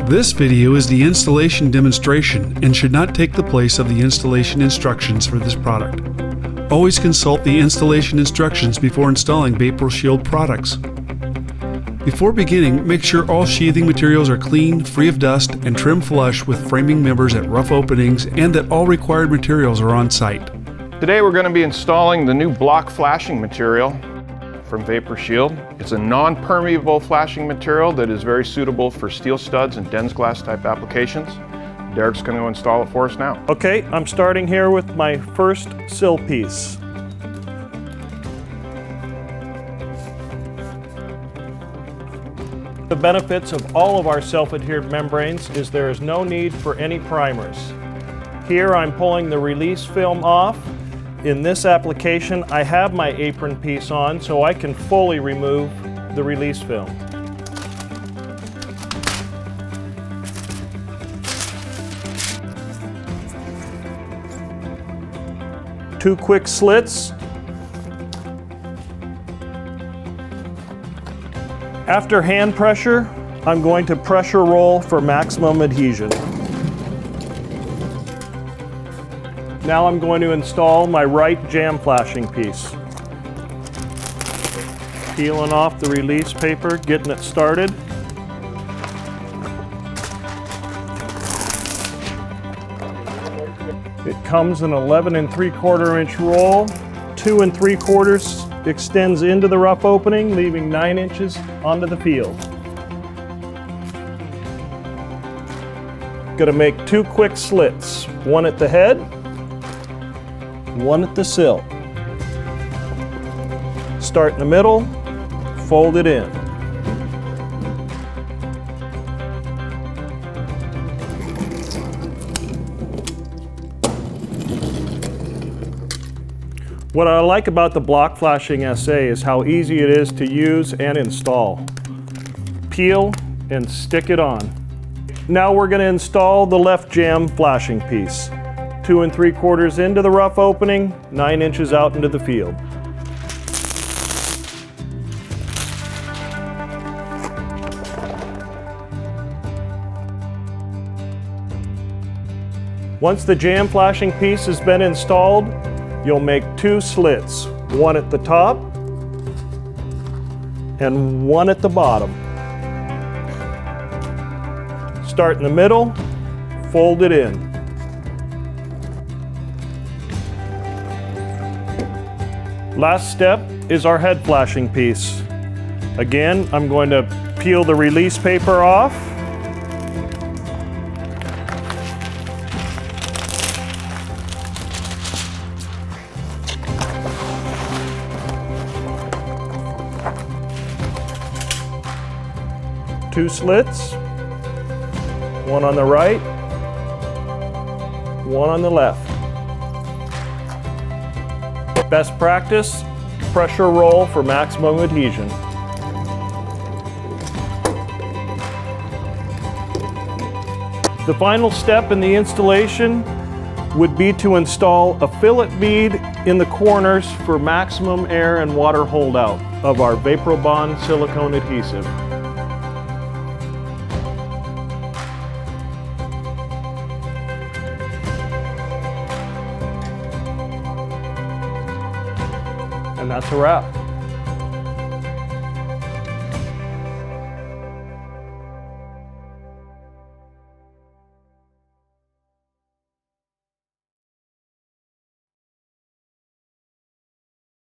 This video is the installation demonstration and should not take the place of the installation instructions for this product. Always consult the installation instructions before installing Vapor Shield products. Before beginning, make sure all sheathing materials are clean, free of dust, and trim flush with framing members at rough openings, and that all required materials are on site. Today we're going to be installing the new BlockFlashing material from Vapor Shield. It's a non-permeable flashing material that is very suitable for steel studs and Den's glass type applications. Derek's going to install it for us now. Okay, I'm starting here with my first sill piece. The benefits of all of our self-adhered membranes is there is no need for any primers. Here I'm pulling the release film off. In this application, I have my apron piece on so I can fully remove the release film. Two quick slits. After hand pressure, I'm going to pressure roll for maximum adhesion. Now I'm going to install my right jam flashing piece. Peeling off the release paper, getting it started. It comes an 11 3/4 inch roll. 2 3/4 extends into the rough opening, leaving 9 inches onto the field. Gonna make two quick slits, one at the head, one at the sill. Start in the middle, fold it in. What I like about the BlockFlashing SA is how easy it is to use and install. Peel and stick it on. Now we're going to install the left jam flashing piece. 2 3/4 into the rough opening, 9 inches out into the field. Once the jam flashing piece has been installed, you'll make two slits, one at the top and one at the bottom. Start in the middle, fold it in. Last step is our head flashing piece. Again, I'm going to peel the release paper off. Two slits, one on the right, one on the left. Best practice, pressure roll for maximum adhesion. The final step in the installation would be to install a fillet bead in the corners for maximum air and water holdout of our VaporBond silicone adhesive. And that's a wrap.